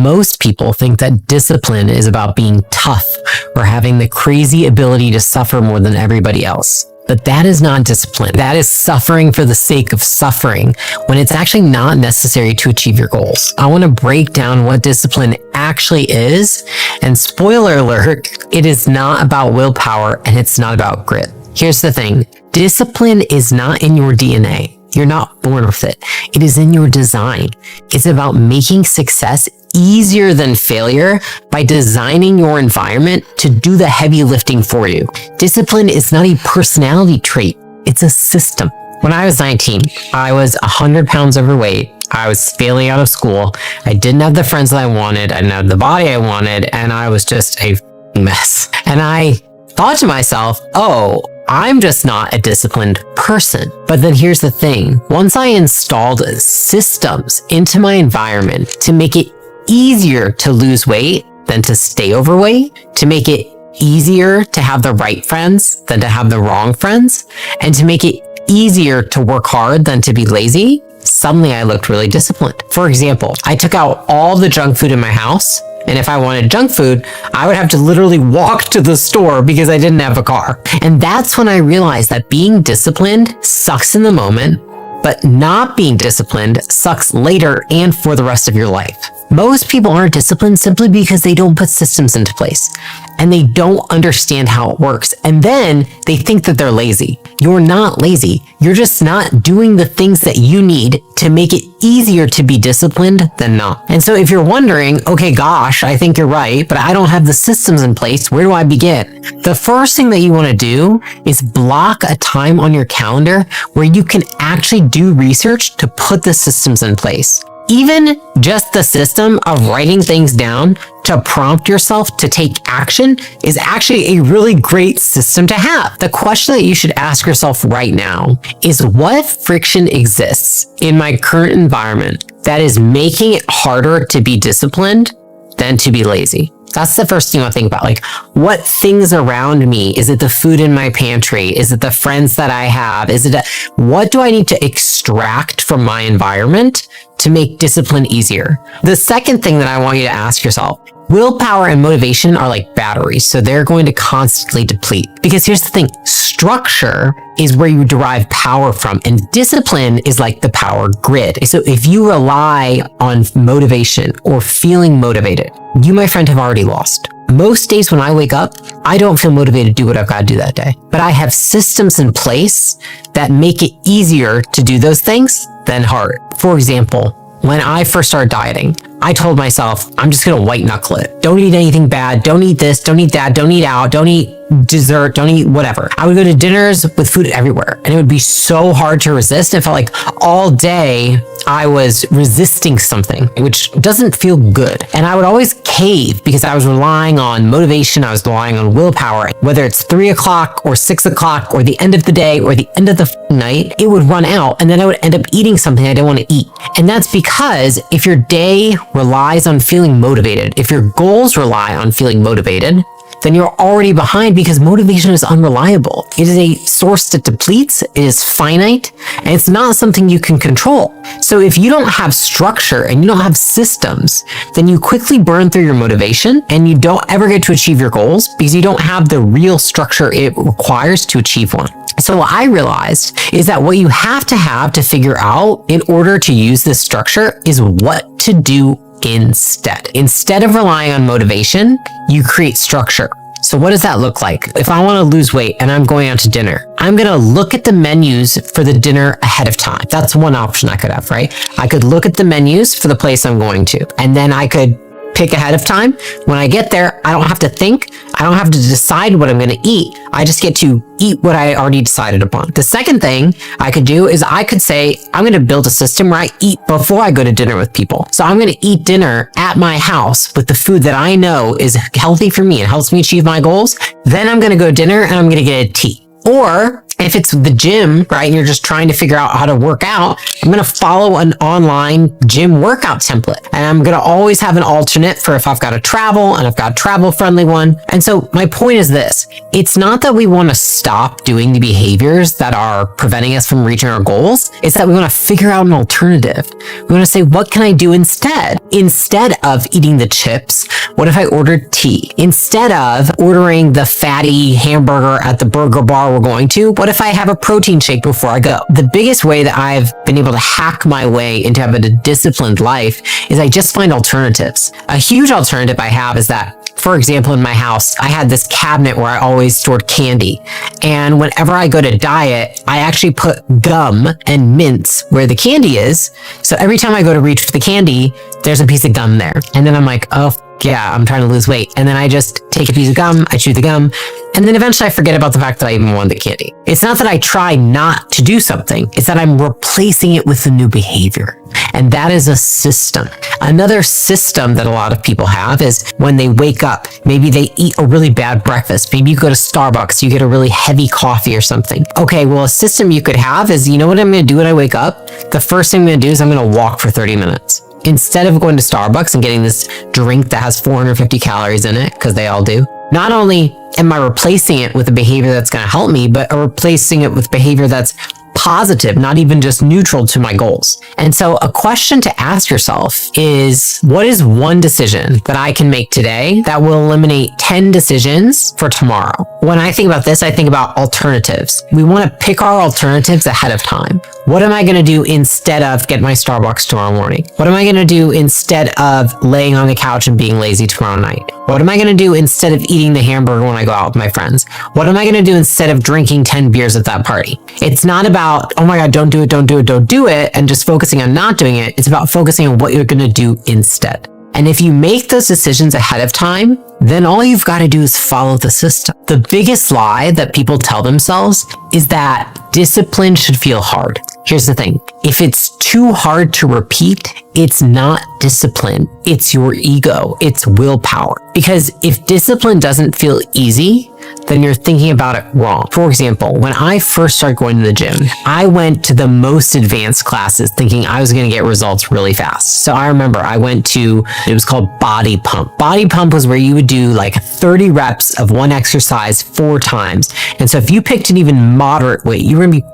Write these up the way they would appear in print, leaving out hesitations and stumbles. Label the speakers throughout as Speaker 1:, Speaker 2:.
Speaker 1: Most people think that discipline is about being tough or having the crazy ability to suffer more than everybody else. But that is not discipline. That is suffering for the sake of suffering when it's actually not necessary to achieve your goals. I want to break down what discipline actually is. And spoiler alert, it is not about willpower and it's not about grit. Here's the thing. Discipline is not in your DNA. You're not born with it. It is in your design. It's about making success easier than failure by designing your environment to do the heavy lifting for you. Discipline is not a personality trait. It's a system. When I was 19, I was 100 pounds overweight. I was failing out of school. I didn't have the friends that I wanted. I didn't have the body I wanted. And I was just a mess. And I thought to myself, oh, I'm just not a disciplined person. But then here's the thing. Once I installed systems into my environment to make it easier to lose weight than to stay overweight, to make it easier to have the right friends than to have the wrong friends, and to make it easier to work hard than to be lazy, suddenly I looked really disciplined. For example, I took out all the junk food in my house. And if I wanted junk food, I would have to literally walk to the store because I didn't have a car. And that's when I realized that being disciplined sucks in the moment, but not being disciplined sucks later and for the rest of your life. Most people aren't disciplined simply because they don't put systems into place and they don't understand how it works. And then they think that they're lazy. You're not lazy. You're just not doing the things that you need to make it easier to be disciplined than not. And so if you're wondering, okay, gosh, I think you're right, but I don't have the systems in place, where do I begin? The first thing that you want to do is block a time on your calendar where you can actually do research to put the systems in place. Even just the system of writing things down to prompt yourself to take action is actually a really great system to have. The question that you should ask yourself right now is, what friction exists in my current environment that is making it harder to be disciplined than to be lazy? That's the first thing I think about. Like, what things around me? Is it the food in my pantry? Is it the friends that I have? What do I need to extract from my environment to make discipline easier? The second thing that I want you to ask yourself, willpower and motivation are like batteries, so they're going to constantly deplete. Because here's the thing, structure is where you derive power from, and discipline is like the power grid. So if you rely on motivation or feeling motivated, you, my friend, have already lost. Most days when I wake up, I don't feel motivated to do what I've got to do that day. But I have systems in place that make it easier to do those things than hard. For example, when I first started dieting, I told myself, I'm just going to white knuckle it. Don't eat anything bad. Don't eat this. Don't eat that. Don't eat out. Don't eat dessert. Don't eat whatever. I would go to dinners with food everywhere, and it would be so hard to resist. It felt like all day I was resisting something, which doesn't feel good. And I would always cave because I was relying on motivation. I was relying on willpower. Whether it's 3 o'clock or 6 o'clock or the end of the day or the end of the night, it would run out, and then I would end up eating something I didn't want to eat. And that's because if your day relies on feeling motivated, if your goals rely on feeling motivated, then you're already behind because motivation is unreliable. It is a source that depletes, it is finite, and it's not something you can control. So if you don't have structure and you don't have systems, then you quickly burn through your motivation and you don't ever get to achieve your goals because you don't have the real structure it requires to achieve one. So what I realized is that what you have to figure out in order to use this structure is what to do instead. Instead of relying on motivation, you create structure. So what does that look like? If I want to lose weight and I'm going out to dinner, I'm going to look at the menus for the dinner ahead of time. That's one option I could have, right? I could look at the menus for the place I'm going to, and then I could pick ahead of time. When I get there, I don't have to think. I don't have to decide what I'm going to eat. I just get to eat what I already decided upon. The second thing I could do is I could say, I'm going to build a system where I eat before I go to dinner with people. So I'm going to eat dinner at my house with the food that I know is healthy for me and helps me achieve my goals. Then I'm going to go to dinner and I'm going to get a tea. Or if it's the gym, right, and you're just trying to figure out how to work out, I'm going to follow an online gym workout template. And I'm going to always have an alternate for if I've got to travel, and I've got a travel-friendly one. And so my point is this. It's not that we want to stop doing the behaviors that are preventing us from reaching our goals. It's that we want to figure out an alternative. We want to say, what can I do instead? Instead of eating the chips, what if I ordered tea? Instead of ordering the fatty hamburger at the burger bar we're going to, what if I have a protein shake before I go? The biggest way that I've been able to hack my way into having a disciplined life is I just find alternatives. A huge alternative I have is that, for example, in my house, I had this cabinet where I always stored candy. And whenever I go to diet, I actually put gum and mints where the candy is. So every time I go to reach for the candy, there's a piece of gum there. And then I'm like, oh, yeah, I'm trying to lose weight. And then I just take a piece of gum, I chew the gum, and then eventually I forget about the fact that I even wanted the candy. It's not that I try not to do something. It's that I'm replacing it with a new behavior. And that is a system. Another system that a lot of people have is when they wake up, maybe they eat a really bad breakfast. Maybe you go to Starbucks, you get a really heavy coffee or something. Okay, well, a system you could have is, you know what I'm going to do when I wake up? The first thing I'm going to do is I'm going to walk for 30 minutes. Instead of going to Starbucks and getting this drink that has 450 calories in it, because they all do, not only am I replacing it with a behavior that's going to help me, but replacing it with behavior that's positive, not even just neutral to my goals. And so a question to ask yourself is, what is one decision that I can make today that will eliminate 10 decisions for tomorrow? When I think about this, I think about alternatives. We want to pick our alternatives ahead of time. What am I going to do instead of get my Starbucks tomorrow morning? What am I going to do instead of laying on the couch and being lazy tomorrow night? What am I going to do instead of eating the hamburger when I go out with my friends? What am I going to do instead of drinking 10 beers at that party? It's not about, oh my God, don't do it, and just focusing on not doing it. It's about focusing on what you're going to do instead. And if you make those decisions ahead of time, then all you've got to do is follow the system. The biggest lie that people tell themselves is that discipline should feel hard. Here's the thing. If it's too hard to repeat, it's not discipline. It's your ego. It's willpower. Because if discipline doesn't feel easy, then you're thinking about it wrong. For example, when I first started going to the gym, I went to the most advanced classes thinking I was going to get results really fast. So I remember I went to, it was called Body Pump. Body Pump was where you would do like 30 reps of one exercise 4 times. And so if you picked an even moderate weight, you were going to be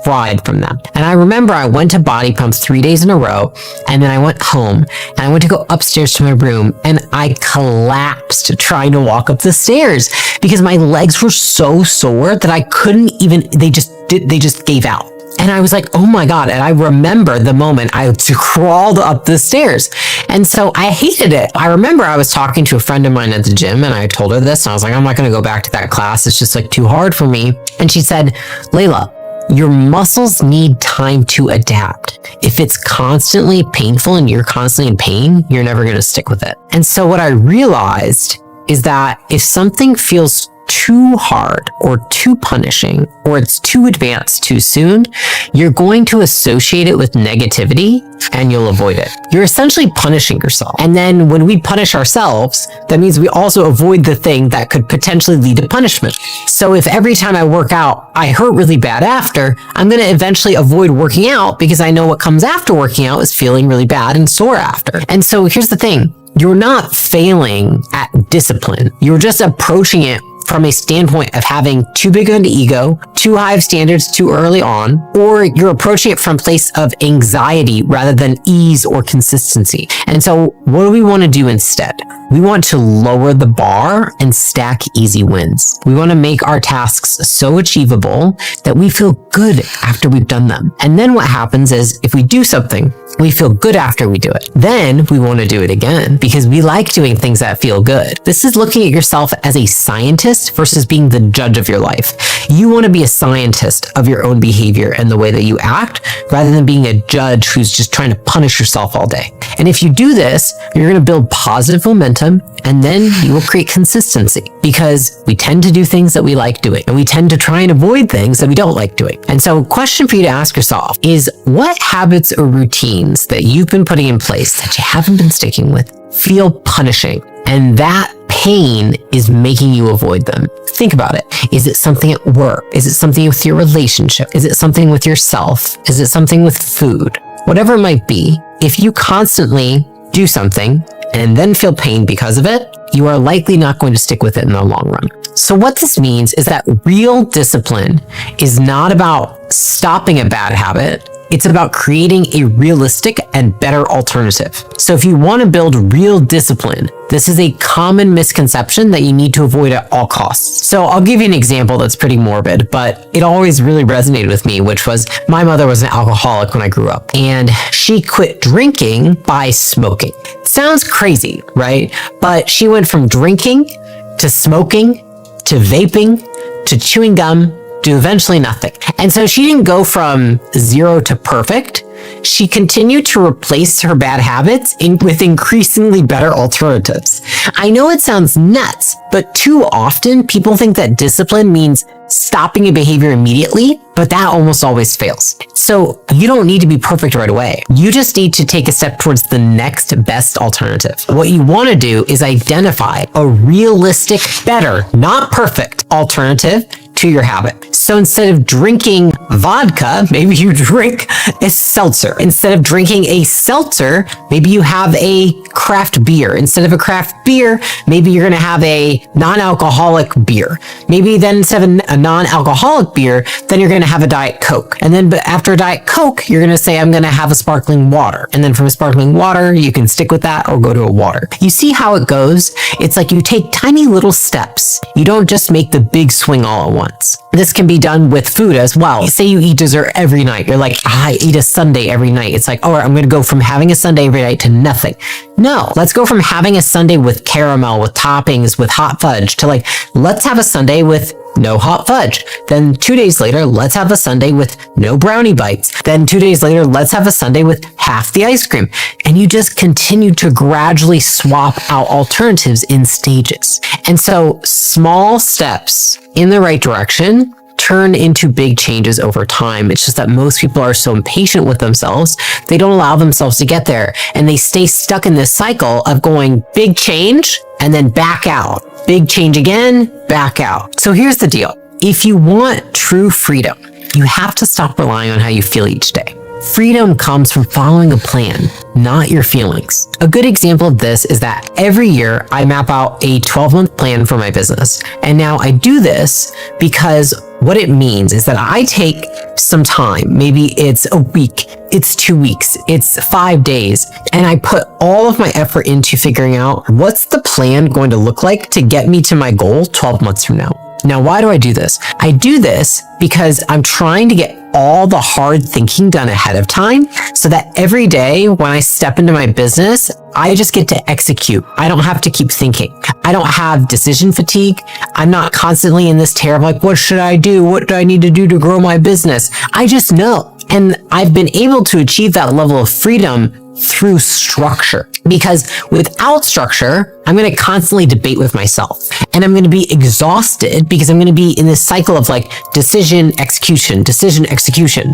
Speaker 1: fried from them. And I remember I went to Body Pump 3 days in a row, and then I went home and I went to go upstairs to my room, and I collapsed trying to walk up the stairs because my legs were so sore that I couldn't even, they just gave out. And I was like, oh my God. And I remember the moment I crawled up the stairs. And so I hated it. I remember I was talking to a friend of mine at the gym, and I told her this, and I was like, I'm not going to go back to that class. It's just like too hard for me. And she said, Layla, your muscles need time to adapt. If it's constantly painful and you're constantly in pain, you're never going to stick with it. And so what I realized is that if something feels too hard or too punishing, or it's too advanced too soon, you're going to associate it with negativity and you'll avoid it. You're essentially punishing yourself. And then when we punish ourselves, that means we also avoid the thing that could potentially lead to punishment. So if every time I work out, I hurt really bad after, I'm going to eventually avoid working out because I know what comes after working out is feeling really bad and sore after. And so here's the thing. You're not failing at discipline. You're just approaching it from a standpoint of having too big an ego, too high of standards too early on, or you're approaching it from a place of anxiety rather than ease or consistency. And so what do we want to do instead? We want to lower the bar and stack easy wins. We want to make our tasks so achievable that we feel good after we've done them. And then what happens is if we do something, we feel good after we do it. Then we want to do it again because we like doing things that feel good. This is looking at yourself as a scientist versus being the judge of your life. You want to be a scientist of your own behavior and the way that you act rather than being a judge who's just trying to punish yourself all day. And if you do this, you're going to build positive momentum, and then you will create consistency because we tend to do things that we like doing and we tend to try and avoid things that we don't like doing. And so a question for you to ask yourself is, what habits or routines that you've been putting in place that you haven't been sticking with feel punishing, and that pain is making you avoid them? think about it. Is it something at work? Is it something with your relationship? Is it something with yourself? Is it something with food? Whatever it might be, if you constantly do something and then feel pain because of it, you are likely not going to stick with it in the long run. So what this means is that real discipline is not about stopping a bad habit. It's about creating a realistic and better alternative. So if you want to build real discipline, this is a common misconception that you need to avoid at all costs. So I'll give you an example that's pretty morbid, but it always really resonated with me, which was my mother was an alcoholic when I grew up, and she quit drinking by smoking. Sounds crazy, right? But she went from drinking to smoking to vaping to chewing gum to eventually nothing. And so she didn't go from 0 to perfect. She continued to replace her bad habits with increasingly better alternatives. I know it sounds nuts, but too often people think that discipline means stopping a behavior immediately, but that almost always fails. So you don't need to be perfect right away. You just need to take a step towards the next best alternative. What you want to do is identify a realistic, better, not perfect alternative to your habit. So instead of drinking vodka, maybe you drink a seltzer. Instead of drinking a seltzer, maybe you have a craft beer. Instead of a craft beer, maybe you're going to have a non-alcoholic beer. Maybe then instead of a non-alcoholic beer, then you're going to have a Diet Coke. And then after a Diet Coke, you're going to say, I'm going to have a sparkling water. And then from a sparkling water, you can stick with that or go to a water. You see how it goes? It's like you take tiny little steps. You don't just make the big swing all at once. This can be done with food as well. Say you eat dessert every night. You're like, I eat a sundae every night. It's like, all right, I'm going to go from having a sundae every night to nothing. No, let's go from having a sundae with caramel, with toppings, with hot fudge to like, let's have a sundae with no hot fudge. Then 2 days later, let's have a sundae with no brownie bites. Then 2 days later, let's have a sundae with half the ice cream. And you just continue to gradually swap out alternatives in stages. And so small steps in the right direction turn into big changes over time. It's just that most people are so impatient with themselves, they don't allow themselves to get there. And they stay stuck in this cycle of going big change and then back out. Big change again, back out. So here's the deal. If you want true freedom, you have to stop relying on how you feel each day. Freedom comes from following a plan, not your feelings. A good example of this is that every year I map out a 12-month plan for my business. And now I do this because what it means is that I take some time, maybe it's a week, it's 2 weeks, it's 5 days, and I put all of my effort into figuring out what's the plan going to look like to get me to my goal 12 months from now. Now, why do I do this? I do this because I'm trying to get all the hard thinking done ahead of time so that every day when I step into my business, I just get to execute. I don't have to keep thinking. I don't have decision fatigue. I'm not constantly in this terror of like, what should I do? What do I need to do to grow my business? I just know. And I've been able to achieve that level of freedom through structure, because without structure, I'm going to constantly debate with myself and I'm going to be exhausted because I'm going to be in this cycle of like decision, execution.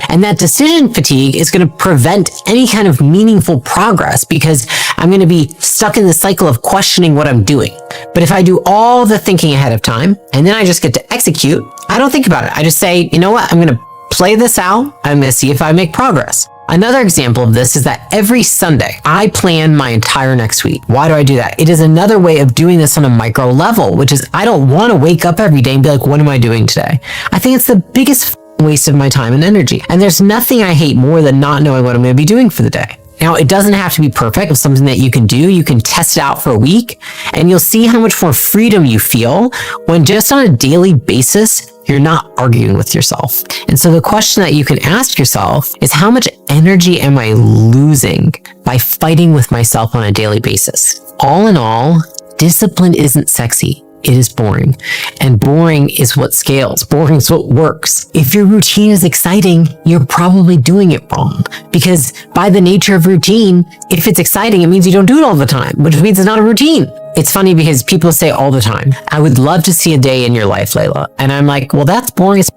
Speaker 1: And that decision fatigue is going to prevent any kind of meaningful progress because I'm going to be stuck in the cycle of questioning what I'm doing. But if I do all the thinking ahead of time and then I just get to execute, I don't think about it. I just say, you know what? I'm going to play this out. I'm going to see if I make progress. Another example of this is that every Sunday, I plan my entire next week. Why do I do that? It is another way of doing this on a micro level, which is I don't want to wake up every day and be like, what am I doing today? I think it's the biggest waste of my time and energy. And there's nothing I hate more than not knowing what I'm going to be doing for the day. Now, it doesn't have to be perfect. It's something that you can do. You can test it out for a week and you'll see how much more freedom you feel when just on a daily basis, you're not arguing with yourself. And so the question that you can ask yourself is, how much energy am I losing by fighting with myself on a daily basis? All in all, discipline isn't sexy. It is boring. And boring is what scales. Boring is what works. If your routine is exciting, you're probably doing it wrong. Because by the nature of routine, if it's exciting, it means you don't do it all the time, which means it's not a routine. It's funny because people say all the time, I would love to see a day in your life, Layla. And I'm like, well, that's boring as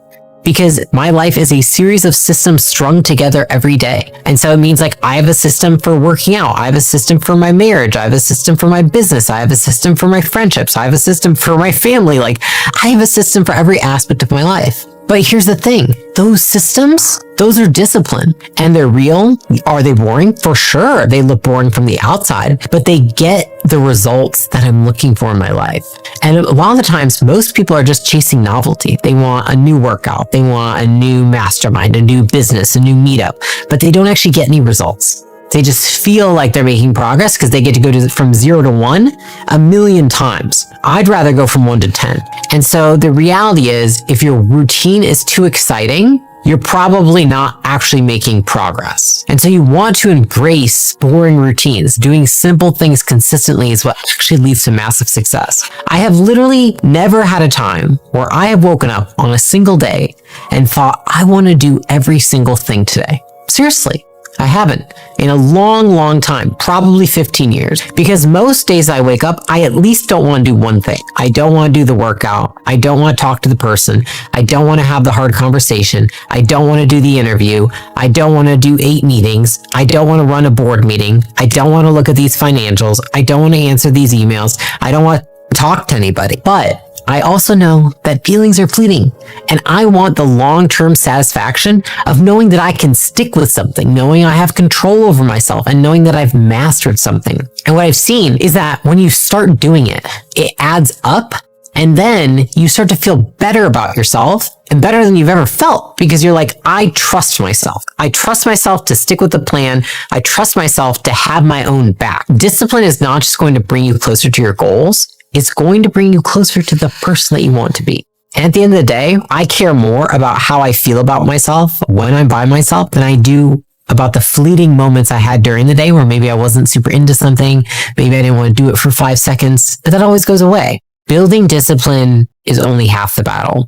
Speaker 1: because my life is a series of systems strung together every day. And so it means like I have a system for working out. I have a system for my marriage. I have a system for my business. I have a system for my friendships. I have a system for my family. Like I have a system for every aspect of my life. But here's the thing, those systems, those are discipline and they're real. Are they boring? For sure. They look boring from the outside, but they get the results that I'm looking for in my life. And a lot of the times, most people are just chasing novelty. They want a new workout. They want a new mastermind, a new business, a new meetup, but they don't actually get any results. They just feel like they're making progress because they get to go from 0 to 1 a million times. I'd rather go from 1 to 10. And so the reality is, if your routine is too exciting, you're probably not actually making progress. And so you want to embrace boring routines. Doing simple things consistently is what actually leads to massive success. I have literally never had a time where I have woken up on a single day and thought, I want to do every single thing today. Seriously. I haven't in a long, long time, probably 15 years, because most days I wake up, I at least don't want to do one thing. I don't want to do the workout. I don't want to talk to the person. I don't want to have the hard conversation. I don't want to do the interview. I don't want to do 8 meetings. I don't want to run a board meeting. I don't want to look at these financials. I don't want to answer these emails. I don't want to talk to anybody. But I also know that feelings are fleeting, and I want the long-term satisfaction of knowing that I can stick with something, knowing I have control over myself, and knowing that I've mastered something. And what I've seen is that when you start doing it, it adds up, and then you start to feel better about yourself and better than you've ever felt, because you're like, I trust myself. I trust myself to stick with the plan. I trust myself to have my own back. Discipline is not just going to bring you closer to your goals. It's going to bring you closer to the person that you want to be. And at the end of the day, I care more about how I feel about myself when I'm by myself than I do about the fleeting moments I had during the day where maybe I wasn't super into something. Maybe I didn't want to do it for 5 seconds, but that always goes away. Building discipline is only half the battle.